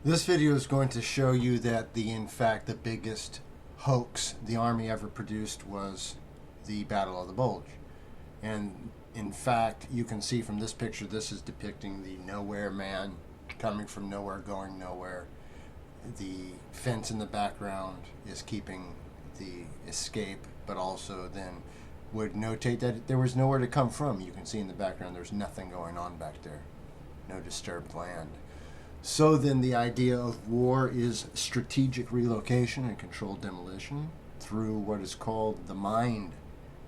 This video is going to show you that in fact, the biggest hoax the Army ever produced was the Battle of the Bulge. And in fact, you can see from this picture, this is depicting the nowhere man coming from nowhere, going nowhere. The fence in the background is keeping the escape, but also then would notate that there was nowhere to come from. You can see in the background there's nothing going on back there. No disturbed land. So then the idea of war is strategic relocation and controlled demolition through what is called the mind.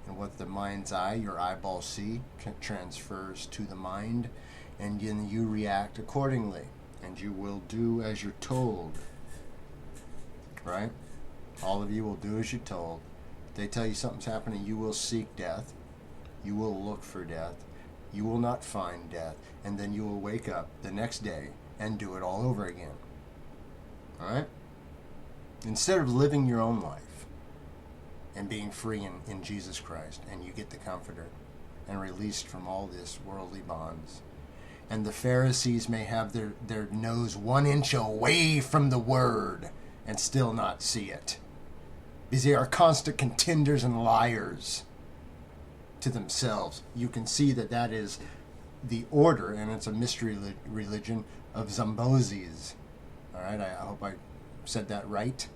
And what the mind's eye, your eyeballs see, transfers to the mind, and then you react accordingly. And you will do as you're told. Right? All of you will do as you're told. If they tell you something's happening, you will seek death. You will look for death. You will not find death. And then you will wake up the next day and do it all over again. Alright? Instead of living your own life and being free in Jesus Christ, and you get the Comforter and released from all this worldly bonds. And the Pharisees may have their nose 1 inch away from the Word and still not see it. Because they are constant contenders and liars to themselves. You can see that is the order, and it's a mystery religion of Zambozis. Alright, I hope I said that right.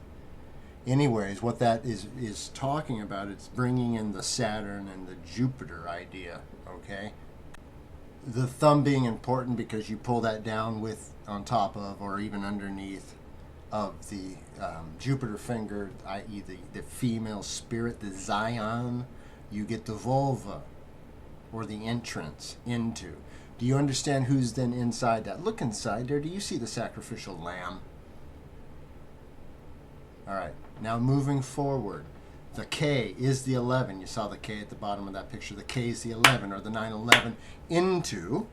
Anyways, what that is talking about, it's bringing in the Saturn and the Jupiter idea, okay? The thumb being important because you pull that down on top of, or even underneath of the Jupiter finger, i.e. the female spirit, the Zion, you get the vulva, or the entrance into. Do you understand who's then inside that? Look inside there. Do you see the sacrificial lamb? All right. Now moving forward. The K is the 11. You saw the K at the bottom of that picture. The K is the 11, or the 911, into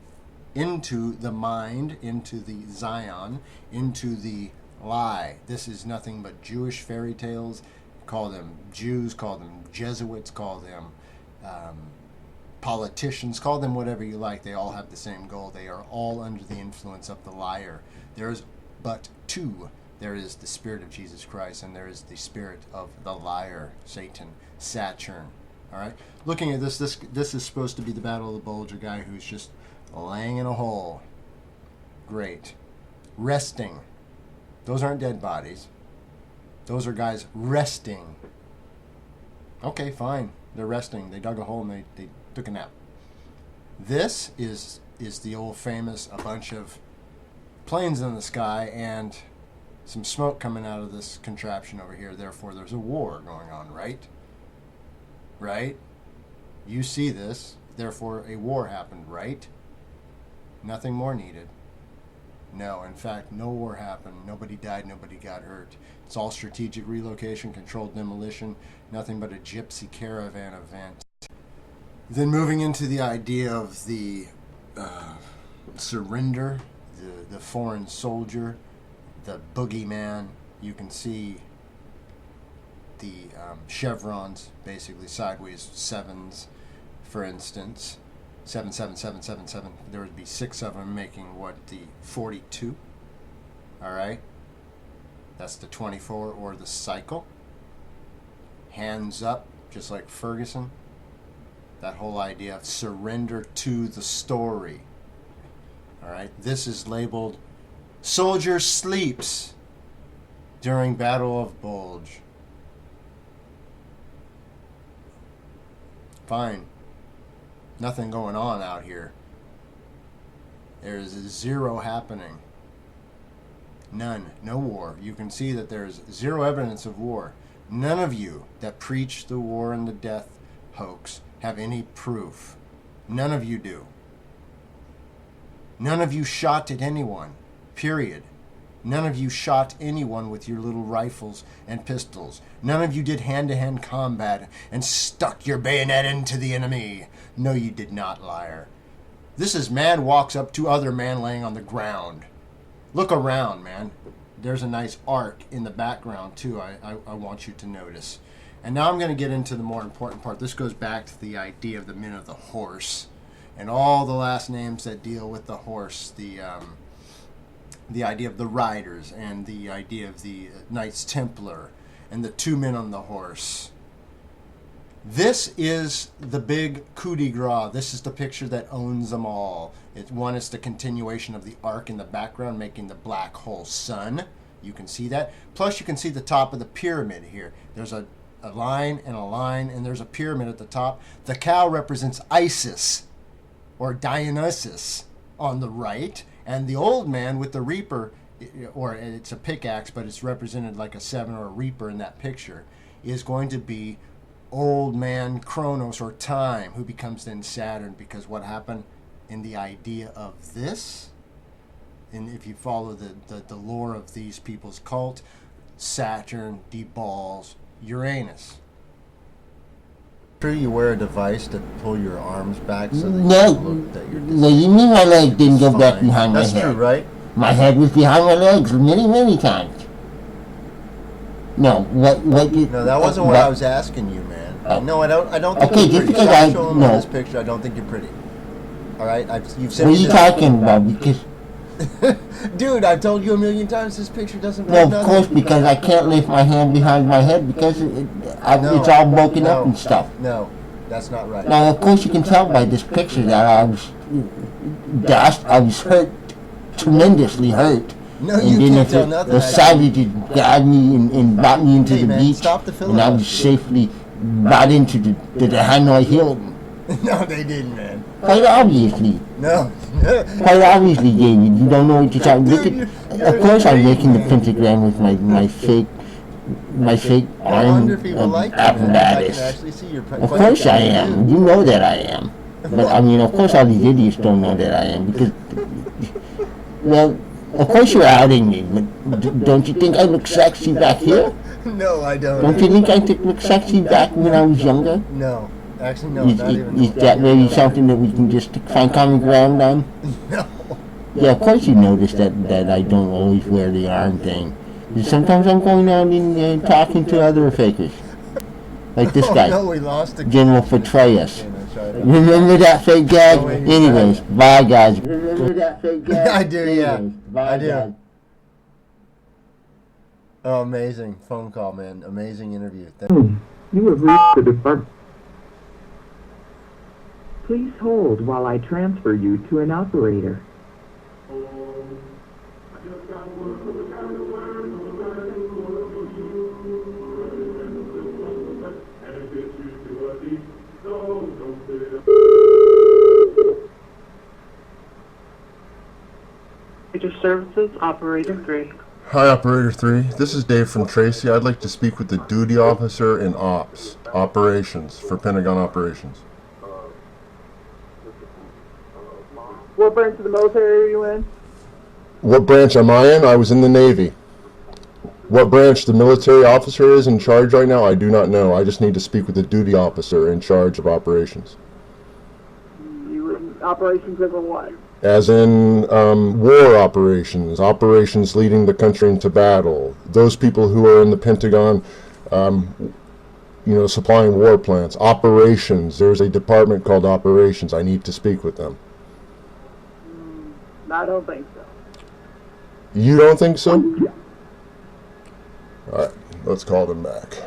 the mind, into the Zion, into the lie. This is nothing but Jewish fairy tales. Call them Jews, call them Jesuits, call them politicians, call them whatever you like. They all have the same goal. They are all under the influence of the liar. There is but two. There is the spirit of Jesus Christ, and there is the spirit of the liar, Satan, Saturn. All right. Looking at this is supposed to be the Battle of the Bulge, a guy who's just laying in a hole. Great. Resting. Those aren't dead bodies. Those are guys resting. Okay, fine. They're resting. They dug a hole and they took a nap. This is the old famous, a bunch of planes in the sky and some smoke coming out of this contraption over here. Therefore, there's a war going on, right? Right? You see this. Therefore, a war happened, right? Nothing more needed. No, in fact, no war happened. Nobody died. Nobody got hurt. It's all strategic relocation, controlled demolition. Nothing but a gypsy caravan event. Then moving into the idea of the surrender, the foreign soldier, the boogeyman. You can see the chevrons, basically sideways sevens, for instance. 77777. There would be 6 of them, making what, the 42. All right, that's the 24, or the cycle. Hands up, just like Ferguson. That whole idea of surrender to the story. All right, this is labeled soldier sleeps during Battle of Bulge. Fine. Nothing going on out here. There's zero happening. None. No war. You can see that there's zero evidence of war. None of you that preach the war and the death hoax have any proof. None of you do. None of you shot at anyone. Period. None of you shot anyone with your little rifles and pistols. None of you did hand-to-hand combat and stuck your bayonet into the enemy. No, you did not, liar. This is man walks up to other man laying on the ground. Look around, man. There's a nice arc in the background, too, I want you to notice. And now I'm going to get into the more important part. This goes back to the idea of the men of the horse and all the last names that deal with the horse. The the idea of the riders and the idea of the Knights Templar and the two men on the horse. This is the big coup de grace. This is the picture that owns them all. One is the continuation of the arc in the background, making the black hole sun. You can see that. Plus, you can see the top of the pyramid here. There's a line and a line, and there's a pyramid at the top. The cow represents Isis, or Dionysus, on the right. And the old man with the reaper, or it's a pickaxe, but it's represented like a 7 or a reaper in that picture, is going to be old man Kronos, or time, who becomes then Saturn, because what happened in the idea of this, and if you follow the lore of these people's cult, Saturn deballs Uranus. Sure, you wear a device to pull your arms back so that no, you look that you're no, you mean my leg didn't go back behind my head. That's true, right? My head was behind my legs many times. No, what No, that wasn't what I was asking you, man. No, I don't think okay, you're just pretty. because Stop showing me this picture. I don't think you're pretty. All right, you've said. What are you talking about? Because dude, I've told you a million times this picture doesn't. No, of course, because I can't lift my hand behind my head because it's all broken up and stuff. No, that's not right. Now, of course, you can tell by this picture that I was hurt, tremendously hurt. No, you can't tell nothing. The savages got me and brought me into the beach, stop the and I was safely brought into the Hanoi Hilton. No, they didn't, man. Quite obviously. No. Quite obviously, David. You don't know what you're talking about. Of course, I'm making the pentagram with my fake arm apparatus. Of course I am. You know that I am. But I mean, of course, all these idiots don't know that I am because, well, of course you're outing me. But don't you think I look sexy back here? No, I don't. Don't you think I look sexy back when I was younger? No. Actually, no, not even. Is that maybe something that we can just find common ground on? No. Yeah, of course you notice that I don't always wear the arm thing. Sometimes I'm going out and talking to other fakers. Like this guy. No, we lost the General Petraeus. Remember that fake gag? Anyways, bye guys. Remember that fake gag? I do, yeah. Bye, I do. guys. Oh, amazing phone call, man. Amazing interview. You have reached the department. Please hold while I transfer you to an operator. Services, Operator 3. Hi, Operator 3. This is Dave from Tracy. I'd like to speak with the duty officer in operations, for Pentagon operations. What branch of the military are you in? What branch am I in? I was in the Navy. What branch the military officer is in charge right now, I do not know. I just need to speak with the duty officer in charge of operations. You were in operations over what? As in war operations, operations leading the country into battle. Those people who are in the Pentagon, supplying war plans. Operations, there's a department called operations. I need to speak with them. I don't think so. You don't think so? Alright, let's call them back.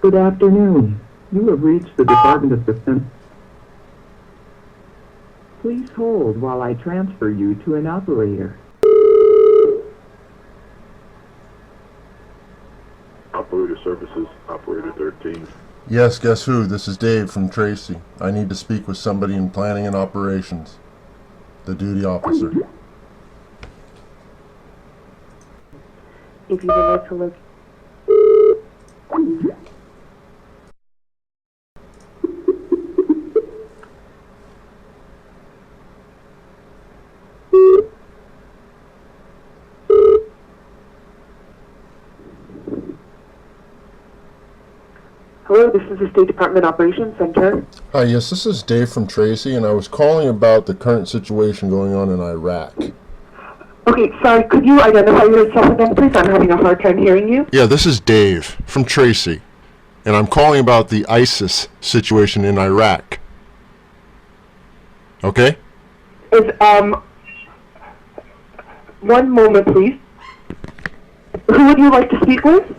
Good afternoon. You have reached the Department of Defense. Please hold while I transfer you to an operator. Operator Services, Operator 13. Yes, guess who? This is Dave from Tracy. I need to speak with somebody in planning and operations. The duty officer. If you would like to look. Hello, this is the State Department Operations Center. Hi, yes, this is Dave from Tracy, and I was calling about the current situation going on in Iraq. Okay, sorry, could you identify yourself again, please? I'm having a hard time hearing you. Yeah, this is Dave from Tracy, and I'm calling about the ISIS situation in Iraq. Okay? Is, one moment, please. Who would you like to speak with?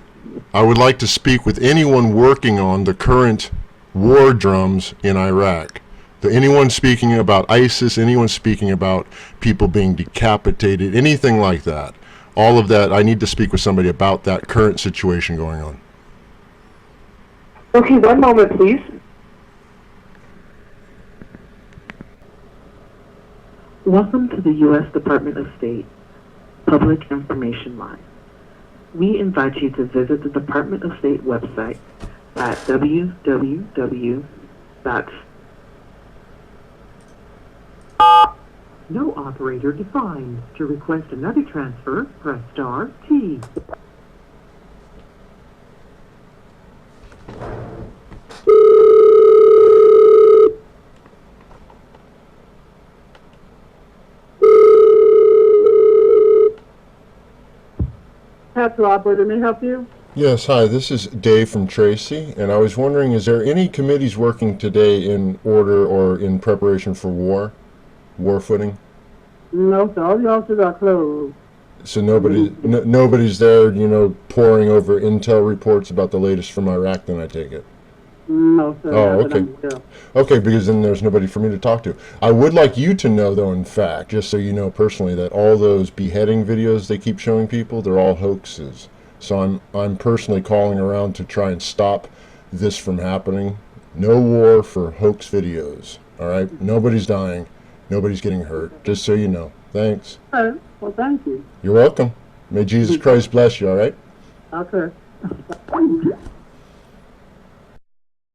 I would like to speak with anyone working on the current war drums in Iraq. Anyone speaking about ISIS, anyone speaking about people being decapitated, anything like that. All of that, I need to speak with somebody about that current situation going on. Okay, one moment, please. Welcome to the U.S. Department of State Public Information Line. We invite you to visit the Department of State website at www. No operator defined. To request another transfer, press star T. Patrol operator, may I help you? Yes, hi, this is Dave from Tracy, and I was wondering, is there any committees working today in order or in preparation for war footing? No, sir. All the offices are closed. So nobody's there, poring over intel reports about the latest from Iraq, then I take it. No, sir. Oh, okay. Okay, because then there's nobody for me to talk to. I would like you to know, though, in fact, just so you know personally, that all those beheading videos they keep showing people, they're all hoaxes. So I'm personally calling around to try and stop this from happening. No war for hoax videos, all right? Nobody's dying. Nobody's getting hurt, just so you know. Thanks. Okay. Well, thank you. You're welcome. May Jesus Christ bless you, all right? Okay.